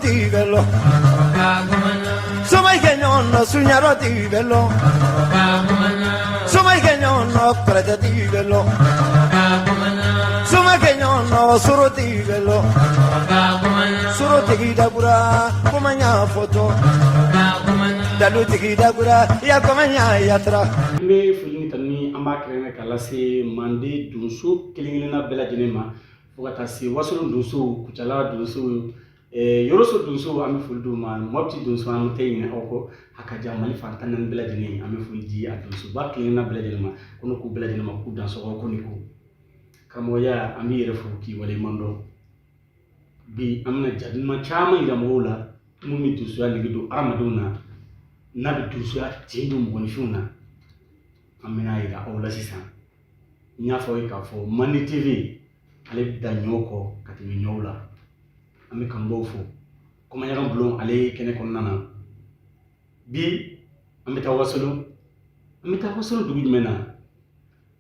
di bello Somai che non sugnaro di bello Somai che non prete di bello Somai che non suro di bello Suro di dagura comagna foto Dalu di dagura ya comagna yatra Me fulini tani amba krene kala se mande dunsu kilingina bela jinema fogata se wasulu dunsu kuchala dunsu yoroso dunsu ami fuldu man mopti dunsu am tayne oko hakaja mali fantanan bela jine ami fuldi a dunsu ba kilingina bela jinema kono ku bela jinema ku danso ko niko kamoya ami refu ki wale mando bi amna jadma chama ida mola mumi dunsu ya ligido amaduna nabi dunsu ya tindu mugoni funa amina ida ola sisan nya fo ka fo Mani TV ale da nyoko katimi nyola ami kambo fo kuma nya blon ale kene kon nana bi amita wasulu dugu mena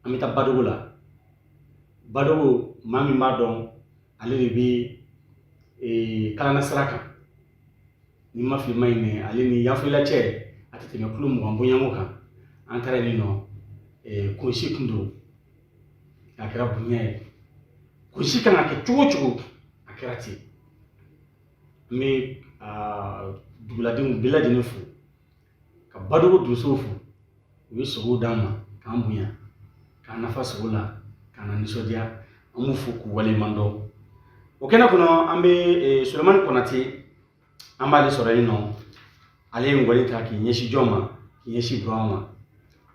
amita badugula badugo mami madon ale de bi kala nasraka ni mafi mayne ale ni yafila che atete me kulum ngombo nyamuka ankara ni no kunshi kundo akira bunye kunshi kana ke chuchu akira ti me duguladin biladin fu ka badugo dusofu wi so dama kan bunya kana fasola kana nisodia amufu ku wale mando okena kuno ambe Suleiman Konate ambale sorani no ale ngwali ta ki nyeshi joma ki nyeshi brahma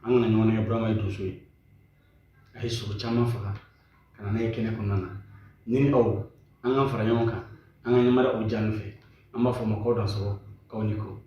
angana nyona ya brahma idusui ai so chama faka kana na yekene kunana nini o anga fara nyonka anga nyamara o janfe amba fo makoda so kauniko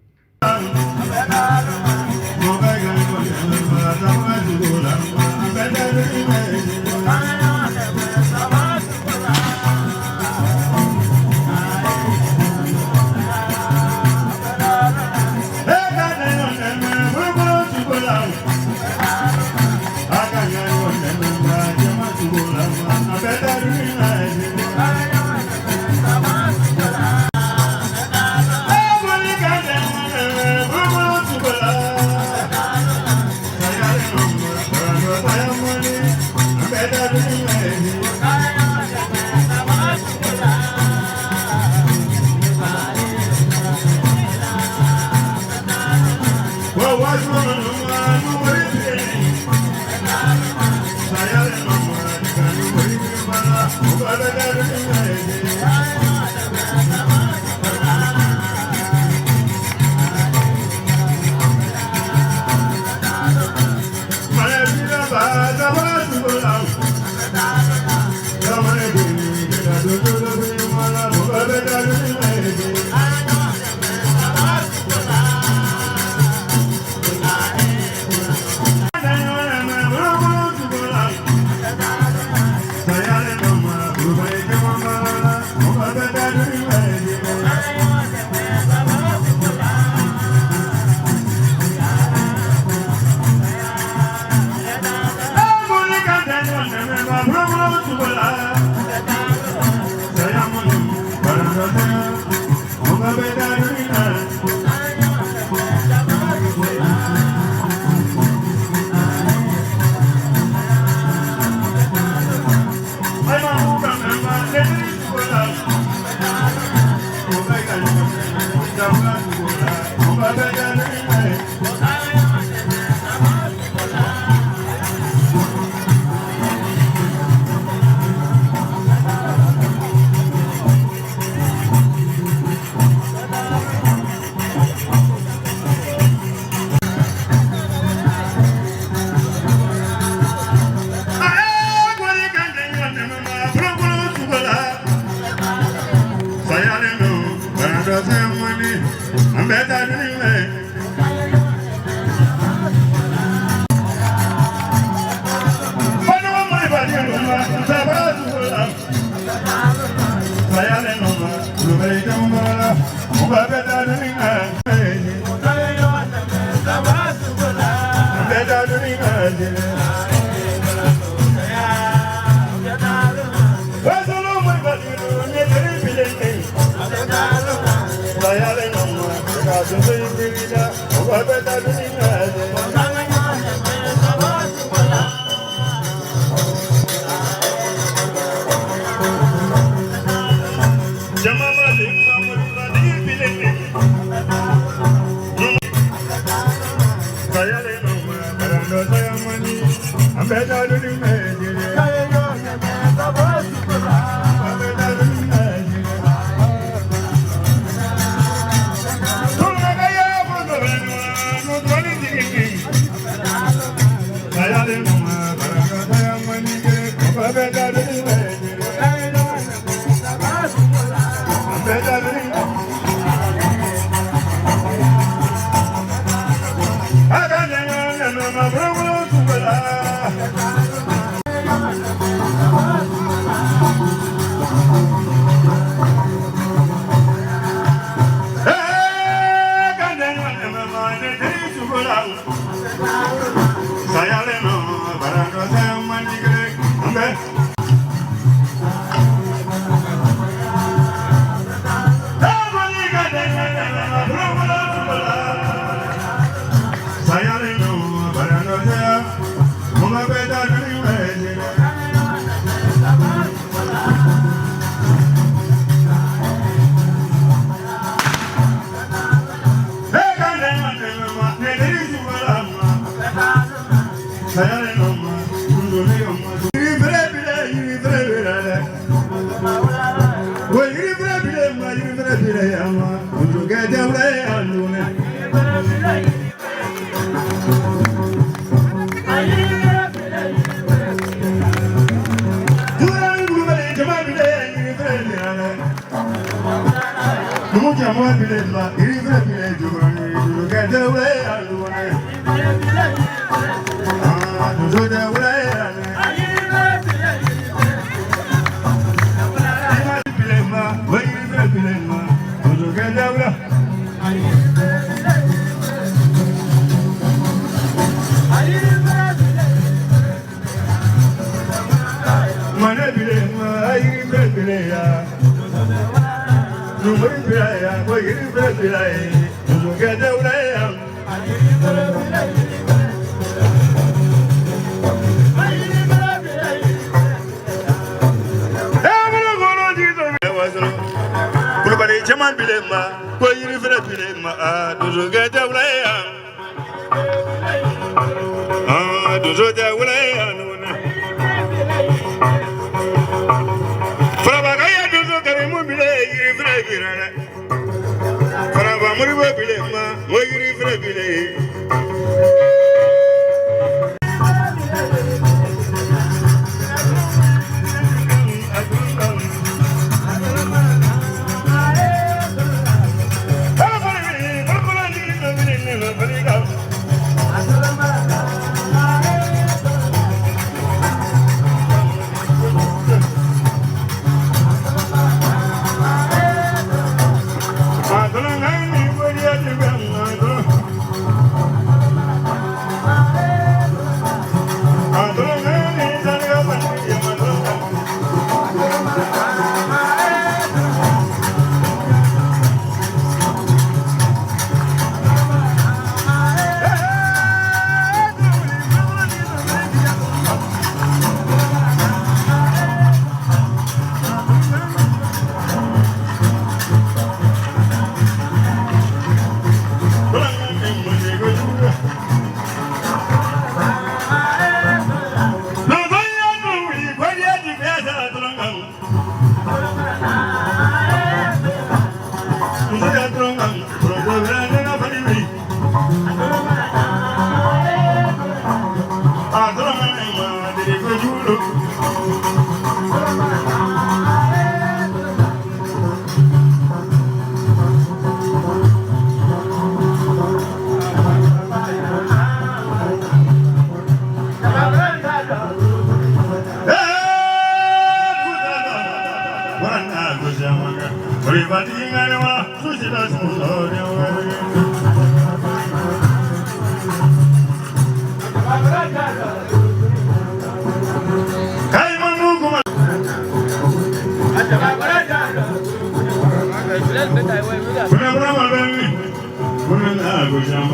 Let's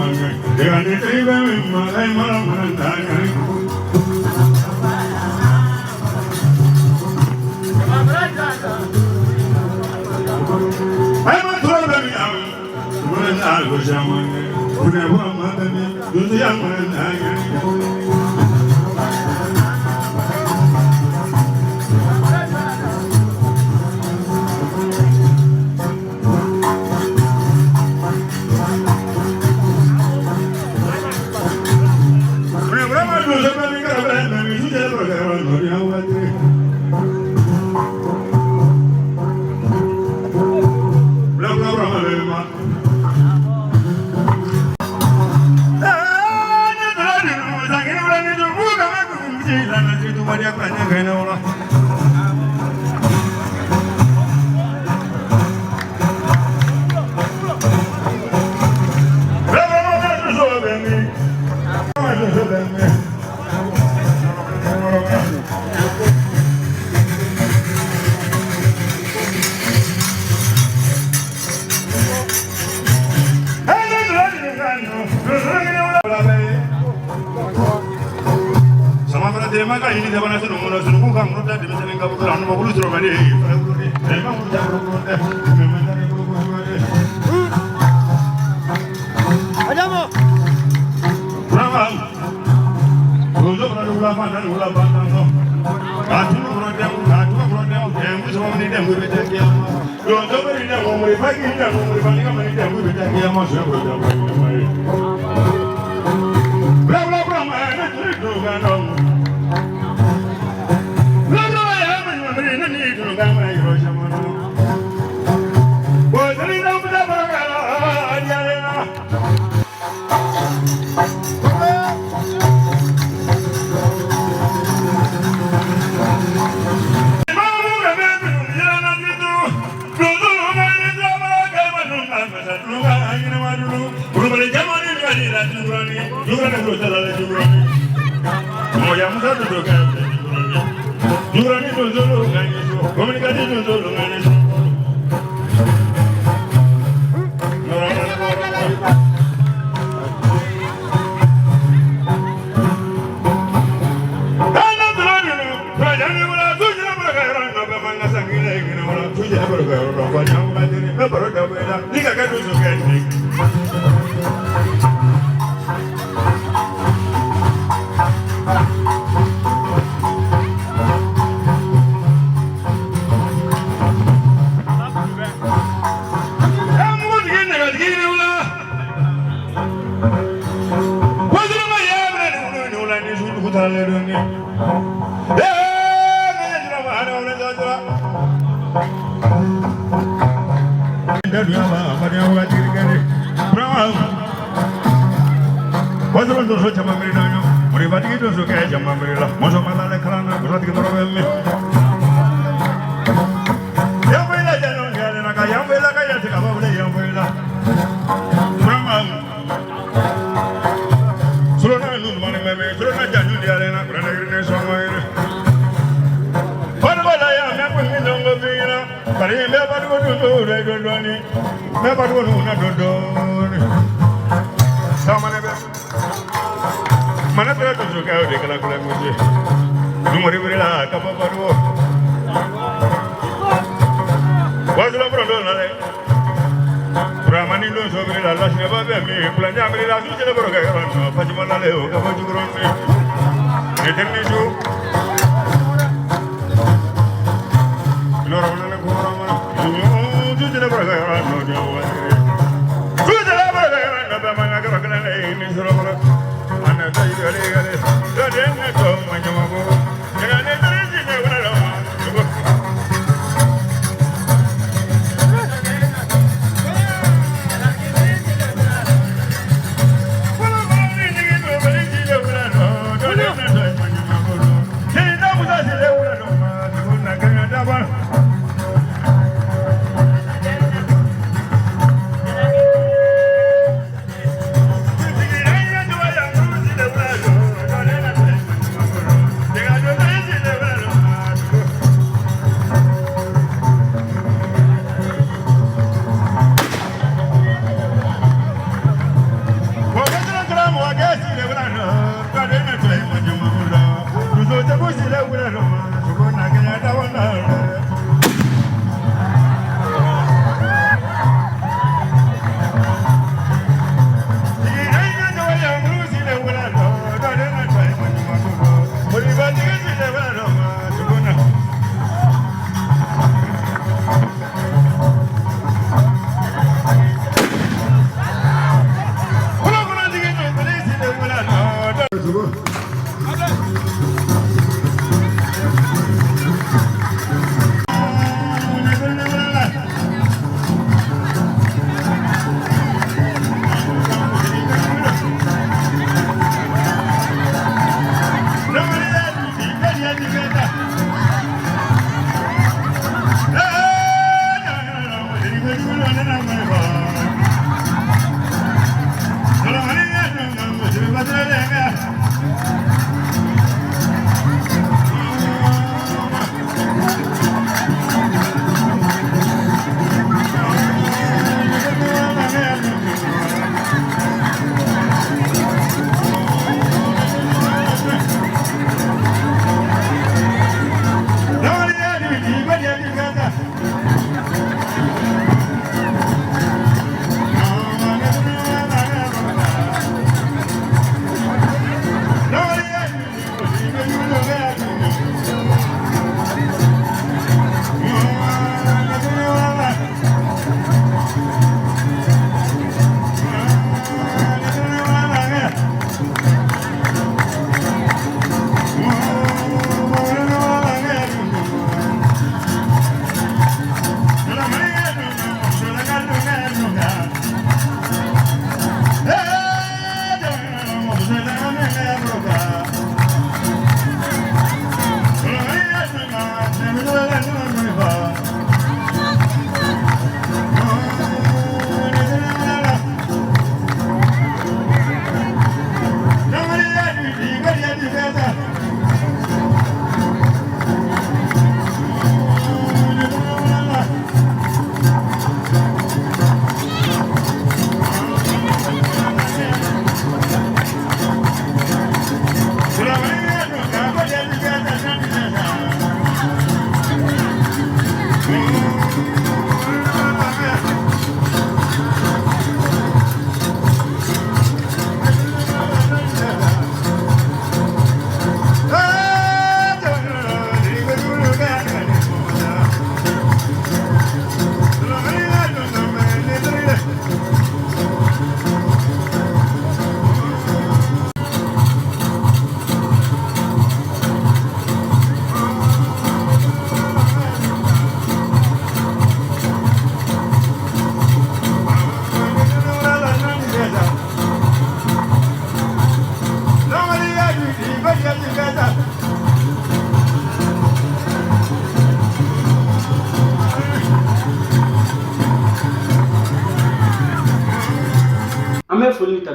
An bɛ foli ta